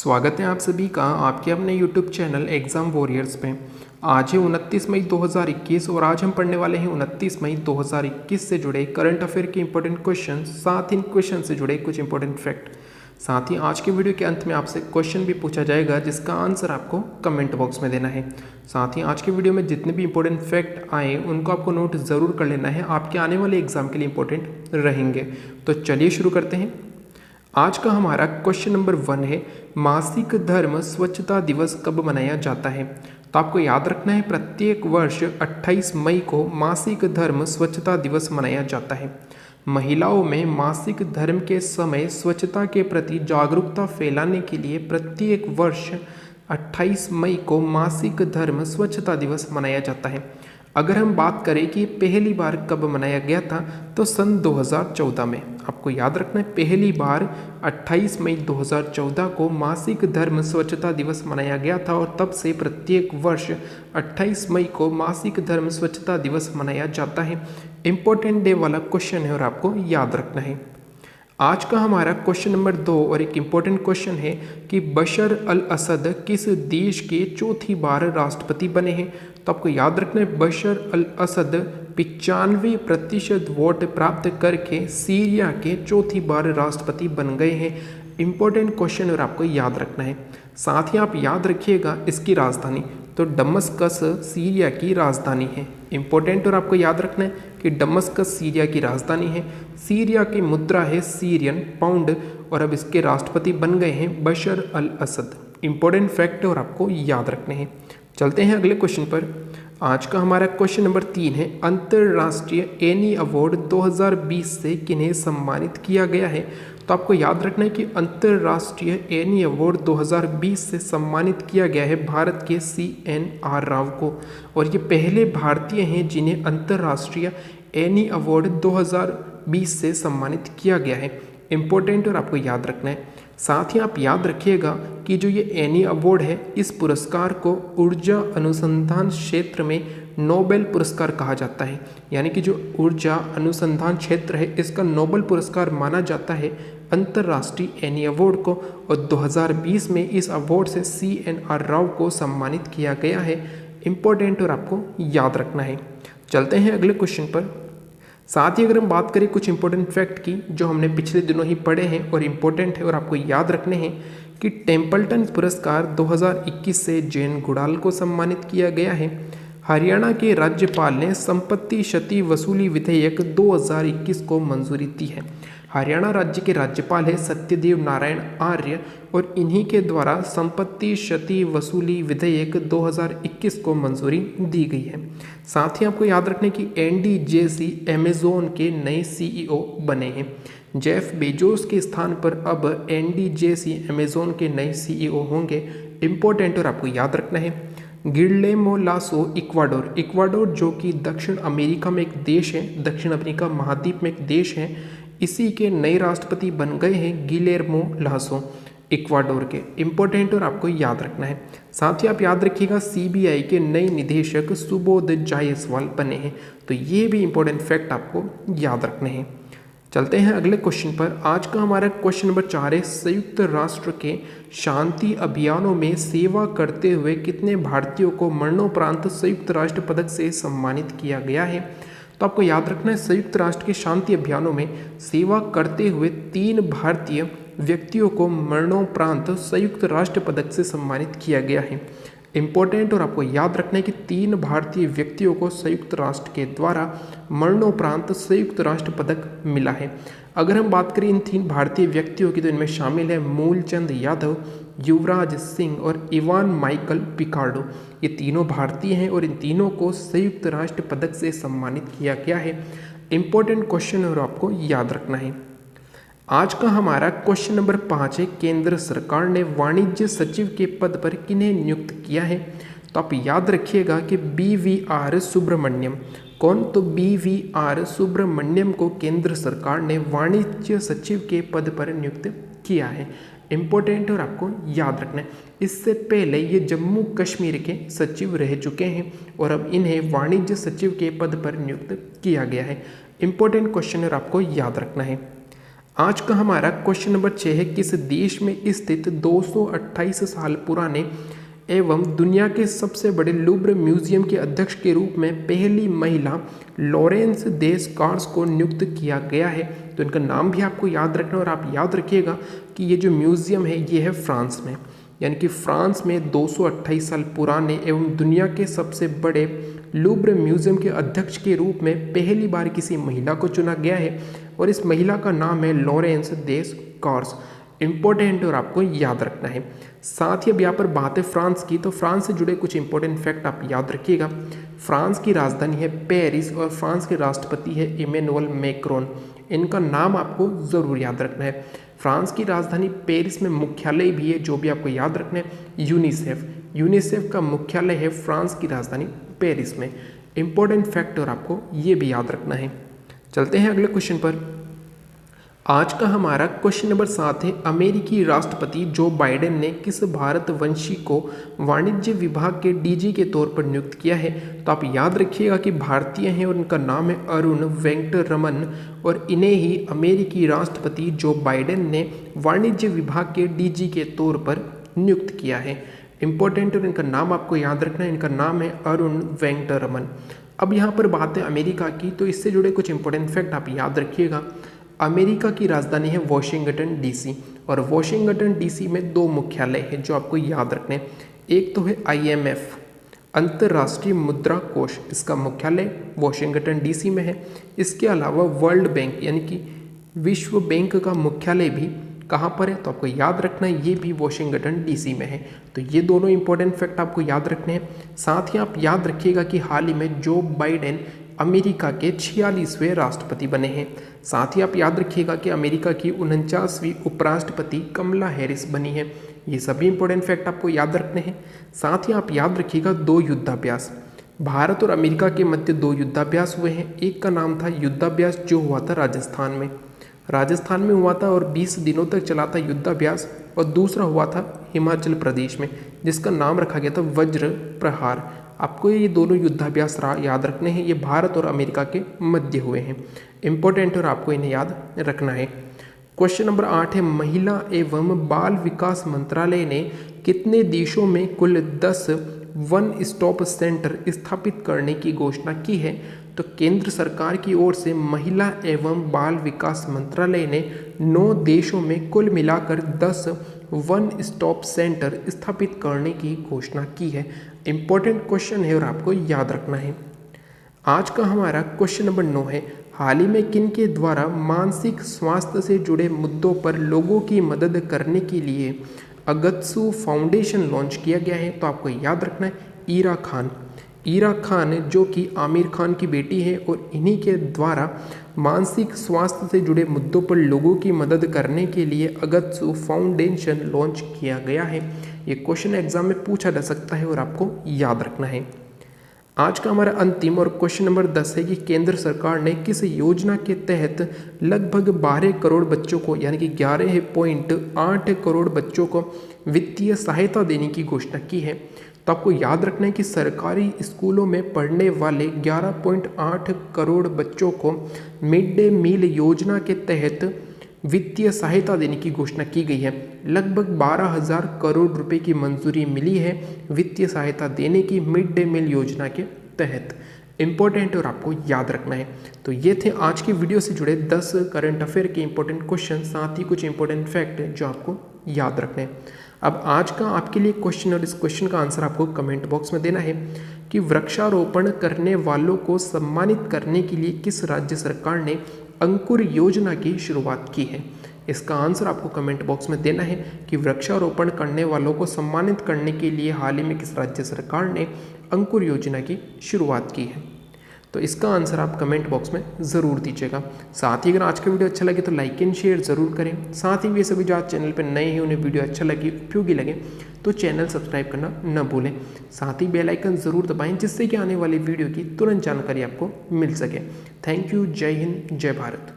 स्वागत है आप सभी का आपके अपने YouTube चैनल एग्ज़ाम वॉरियर्स पे। आज है 29 मई 2021 और आज हम पढ़ने वाले हैं 29 मई 2021 से जुड़े करंट अफेयर के इंपॉर्टेंट क्वेश्चन, साथ ही इन क्वेश्चन से जुड़े कुछ इंपॉर्टेंट फैक्ट। साथ ही आज के वीडियो के अंत में आपसे क्वेश्चन भी पूछा जाएगा जिसका आंसर आपको कमेंट बॉक्स में देना है। साथ ही आज के वीडियो में जितने भी इंपॉर्टेंट फैक्ट आए उनको आपको नोट ज़रूर कर लेना है, आपके आने वाले एग्जाम के लिए इंपॉर्टेंट रहेंगे। तो चलिए शुरू करते हैं। आज का हमारा क्वेश्चन नंबर 1 है, मासिक धर्म स्वच्छता दिवस कब मनाया जाता है? तो आपको याद रखना है प्रत्येक वर्ष 28 मई को मासिक धर्म स्वच्छता दिवस मनाया जाता है। महिलाओं में मासिक धर्म के समय स्वच्छता के प्रति जागरूकता फैलाने के लिए प्रत्येक वर्ष 28 मई को मासिक धर्म स्वच्छता दिवस मनाया जाता है। अगर हम बात करें कि पहली बार कब मनाया गया था तो सन 2014 में। आपको याद रखना है पहली बार 28 मई 2014 को मासिक धर्म स्वच्छता दिवस मनाया गया था और तब से प्रत्येक वर्ष 28 मई को मासिक धर्म स्वच्छता दिवस मनाया जाता है। इम्पोर्टेंट डे वाला क्वेश्चन है और आपको याद रखना है। आज का हमारा क्वेश्चन नंबर 2 और एक इम्पोर्टेंट क्वेश्चन है कि बशर अल असद किस देश के चौथी बार राष्ट्रपति बने हैं? तो आपको याद रखना है बशर अल असद 95% वोट प्राप्त करके सीरिया के चौथी बार राष्ट्रपति बन गए हैं। इम्पोर्टेंट क्वेश्चन और आपको याद रखना है। साथ ही आप याद रखिएगा इसकी राजधानी, तो दमस्कस सीरिया की राजधानी है। इम्पोर्टेंट और आपको याद रखना है कि दमस्कस सीरिया की राजधानी है। सीरिया की मुद्रा है सीरियन पाउंड और अब इसके राष्ट्रपति बन गए हैं बशर अल असद। इम्पोर्टेंट फैक्ट और आपको याद रखने हैं। चलते हैं अगले क्वेश्चन पर। आज का हमारा क्वेश्चन नंबर 3 है, अंतर्राष्ट्रीय एनी अवार्ड 2020 से किन्हें सम्मानित किया गया है? तो आपको याद रखना है कि अंतर्राष्ट्रीय एनी अवार्ड 2020 से सम्मानित किया गया है भारत के CNR राव को, और ये पहले भारतीय हैं जिन्हें अंतर्राष्ट्रीय एनी अवार्ड 2020 से सम्मानित किया गया है। इम्पोर्टेंट और आपको याद रखना है। साथ ही आप याद रखिएगा कि जो ये एनी अवार्ड है इस पुरस्कार को ऊर्जा अनुसंधान क्षेत्र में नोबेल पुरस्कार कहा जाता है। यानी कि जो ऊर्जा अनुसंधान क्षेत्र है इसका नोबेल पुरस्कार माना जाता है अंतर्राष्ट्रीय एनी अवार्ड को, और 2020 में इस अवार्ड से CNR राव को सम्मानित किया गया है। इम्पोर्टेंट और आपको याद रखना है। चलते हैं अगले क्वेश्चन पर। साथ ही अगर हम बात करें कुछ इंपॉर्टेंट फैक्ट की जो हमने पिछले दिनों ही पढ़े हैं और इम्पोर्टेंट है और आपको याद रखने हैं कि टेम्पल्टन पुरस्कार 2021 से जैन गुड़ाल को सम्मानित किया गया है। हरियाणा के राज्यपाल ने संपत्ति क्षति वसूली विधेयक 2021 को मंजूरी दी है। हरियाणा राज्य के राज्यपाल है सत्यदेव नारायण आर्य और इन्हीं के द्वारा संपत्ति क्षति वसूली विधेयक 2021 को मंजूरी दी गई है। साथ ही आपको याद रखने की एंडी जेसी अमेजोन के नए CEO बने हैं। जेफ बेजोस के स्थान पर अब एंडी जेसी अमेजोन के नए CEO होंगे। इम्पोर्टेंट और आपको याद रखना है। गिलेर्मो लासो इक्वाडोर जो कि दक्षिण अमेरिका में एक देश है, दक्षिण अमेरिका महाद्वीप में एक देश है, इसी के नए राष्ट्रपति बन गए हैं गिलेर्मो लासो इक्वाडोर के। इम्पोर्टेंट और आपको याद रखना है। साथ ही आप याद रखिएगा CBI के नए निदेशक सुबोध जायसवाल बने हैं। तो ये भी इंपॉर्टेंट फैक्ट आपको याद रखने हैं। चलते हैं अगले क्वेश्चन पर। आज का हमारा क्वेश्चन नंबर 4 है, संयुक्त राष्ट्र के शांति अभियानों में सेवा करते हुए कितने भारतीयों को मरणोपरांत संयुक्त राष्ट्र पदक से सम्मानित किया गया है? तो आपको याद रखना है संयुक्त राष्ट्र के शांति अभियानों में सेवा करते हुए 3 भारतीय व्यक्तियों को मरणोपरांत संयुक्त राष्ट्र पदक से सम्मानित किया गया है। इम्पोर्टेंट और आपको याद रखना है कि 3 भारतीय व्यक्तियों को संयुक्त राष्ट्र के द्वारा मरणोपरांत संयुक्त राष्ट्र पदक मिला है। अगर हम बात करें इन 3 भारतीय व्यक्तियों की तो इनमें शामिल है मूलचंद यादव, युवराज सिंह और इवान माइकल पिकार्डो। ये तीनों भारतीय हैं और इन तीनों को संयुक्त राष्ट्र पदक से सम्मानित किया गया है। इम्पोर्टेंट क्वेश्चन और आपको याद रखना है। आज का हमारा क्वेश्चन नंबर 5 है, केंद्र सरकार ने वाणिज्य सचिव के पद पर किन्हें नियुक्त किया है? तो आप याद रखिएगा कि BVR सुब्रमण्यम। कौन? तो BVR सुब्रमण्यम को केंद्र सरकार ने वाणिज्य सचिव के पद पर नियुक्त किया है। इम्पोर्टेंट और आपको याद रखना है। इससे पहले ये जम्मू कश्मीर के सचिव रह चुके हैं और अब इन्हें वाणिज्य सचिव के पद पर नियुक्त किया गया है। इम्पोर्टेंट क्वेश्चन और आपको याद रखना है। आज का हमारा क्वेश्चन नंबर 6 है, किस देश में स्थित 228 साल पुराने एवं दुनिया के सबसे बड़े लूव्र म्यूजियम के अध्यक्ष के रूप में पहली महिला लॉरेंस देस्कार्स को नियुक्त किया गया है? तो इनका नाम भी आपको याद रखना, और आप याद रखिएगा कि ये जो म्यूजियम है ये है फ्रांस में, यानी कि फ्रांस में 228 साल पुराने एवं दुनिया के सबसे बड़े लूव्र म्यूजियम के अध्यक्ष के रूप में पहली बार किसी महिला को चुना गया है, और इस महिला का नाम है लॉरेंस देस्कार्स। इंपॉर्टेंट और आपको याद रखना है। साथ ही अब यहाँ पर बात है फ्रांस की, तो फ्रांस से जुड़े कुछ इंपॉर्टेंट फैक्ट आप याद रखिएगा। फ्रांस की राजधानी है पेरिस और फ्रांस के राष्ट्रपति है इमैनुअल मैक्रोन। इनका नाम आपको ज़रूर याद रखना है। फ्रांस की राजधानी पेरिस में मुख्यालय भी है, जो भी आपको याद रखना है, यूनिसेफ। यूनिसेफ का मुख्यालय है फ्रांस की राजधानी पेरिस में। इंपॉर्टेंट फैक्ट और आपको ये भी याद रखना है। चलते हैं अगले क्वेश्चन पर। आज का हमारा क्वेश्चन नंबर 7 है, अमेरिकी राष्ट्रपति जो बाइडेन ने किस भारतवंशी को वाणिज्य विभाग के डीजी के तौर पर नियुक्त किया है? तो आप याद रखिएगा कि भारतीय हैं और उनका नाम है अरुण वेंकटरमन, और इन्हें ही अमेरिकी राष्ट्रपति जो बाइडेन ने वाणिज्य विभाग के डीजी के तौर पर नियुक्त किया है। इंपॉर्टेंट और इनका नाम आपको याद रखना है, इनका नाम है अरुण वेंकटरमन। अब यहाँ पर बात है अमेरिका की, तो इससे जुड़े कुछ इंपॉर्टेंट फैक्ट आप याद रखिएगा। अमेरिका की राजधानी है वॉशिंगटन डीसी, और वॉशिंगटन डीसी में 2 मुख्यालय हैं जो आपको याद रखने हैं। एक तो है IMF, अंतर्राष्ट्रीय मुद्रा कोष, इसका मुख्यालय वॉशिंगटन डीसी में है। इसके अलावा वर्ल्ड बैंक यानी कि विश्व बैंक का मुख्यालय भी कहाँ पर है? तो आपको याद रखना है, ये भी वॉशिंगटन डीसी में है। तो ये दोनों इंपॉर्टेंट फैक्ट आपको याद रखने हैं। साथ ही आप याद रखिएगा कि हाल ही में जो बाइडेन अमेरिका के 46वें राष्ट्रपति बने हैं। साथ ही आप याद रखिएगा कि अमेरिका की 49वीं उपराष्ट्रपति कमला हैरिस बनी है। ये सभी इंपॉर्टेंट फैक्ट आपको याद रखने हैं। साथ ही आप याद रखिएगा 2 युद्धाभ्यास, भारत और अमेरिका के मध्य 2 युद्धाभ्यास हुए हैं। एक का नाम था युद्धाभ्यास जो हुआ था राजस्थान में हुआ था और 20 दिनों तक चला था युद्धाभ्यास, और दूसरा हुआ था हिमाचल प्रदेश में, जिसका नाम रखा गया था वज्र प्रहार। आपको ये दोनों युद्धाभ्यास याद रखने हैं, ये भारत और अमेरिका के मध्य हुए हैं। इंपॉर्टेंट और आपको इन्हें याद रखना है। क्वेश्चन नंबर 8 है, महिला एवं बाल विकास मंत्रालय ने कितने देशों में कुल 10 वन स्टॉप सेंटर स्थापित करने की घोषणा की है? तो केंद्र सरकार की ओर से महिला एवं बाल विकास मंत्रालय ने 9 देशों में कुल मिलाकर 10 वन स्टॉप सेंटर स्थापित करने की घोषणा की है। इंपॉर्टेंट क्वेश्चन है और आपको याद रखना है। आज का हमारा क्वेश्चन नंबर 9 है, हाल ही में किन के द्वारा मानसिक स्वास्थ्य से जुड़े मुद्दों पर लोगों की मदद करने के लिए अगत्सू फाउंडेशन लॉन्च किया गया है? तो आपको याद रखना है ईरा खान जो कि आमिर खान की बेटी है, और इन्हीं के द्वारा मानसिक स्वास्थ्य से जुड़े मुद्दों पर लोगों की मदद करने के लिए अगत्सू फाउंडेशन लॉन्च किया गया है। ये क्वेश्चन एग्जाम में पूछा जा सकता है और आपको याद रखना है। आज का हमारा अंतिम और क्वेश्चन नंबर 10 है कि केंद्र सरकार ने किस योजना के तहत लगभग 12 करोड़ बच्चों को यानी कि 11.8 करोड़ बच्चों को वित्तीय सहायता देने की घोषणा की है? तो आपको याद रखना है कि सरकारी स्कूलों में पढ़ने वाले 11.8 करोड़ बच्चों को मिड डे मील योजना के तहत वित्तीय सहायता देने की घोषणा की गई है। लगभग 12,000 करोड़ रुपए की मंजूरी मिली है वित्तीय सहायता देने की मिड डे मील योजना के तहत। इंपॉर्टेंट और आपको याद रखना है। तो ये थे आज की वीडियो से जुड़े 10 करंट अफेयर के इंपॉर्टेंट क्वेश्चन, साथ ही कुछ इंपॉर्टेंट फैक्ट जो आपको याद रखने हैं। अब आज का आपके लिए क्वेश्चन, और इस क्वेश्चन का आंसर आपको कमेंट बॉक्स में देना है कि वृक्षारोपण करने वालों को सम्मानित करने के लिए किस राज्य सरकार ने अंकुर योजना की शुरुआत की है? इसका आंसर आपको कमेंट बॉक्स में देना है कि वृक्षारोपण करने वालों को सम्मानित करने के लिए हाल ही में किस राज्य सरकार ने अंकुर योजना की शुरुआत की है। तो इसका आंसर आप कमेंट बॉक्स में ज़रूर दीजिएगा। साथ ही अगर आज का वीडियो अच्छा लगे तो लाइक एंड शेयर ज़रूर करें। साथ ही वे सभी जो आज चैनल पर नए हैं उन्हें वीडियो अच्छा लगे, उपयोगी लगे तो चैनल सब्सक्राइब करना न भूलें। साथ ही बेल आइकन ज़रूर दबाएं जिससे कि आने वाली वीडियो की तुरंत जानकारी आपको मिल सके। Thank you. जय हिंद, जय भारत।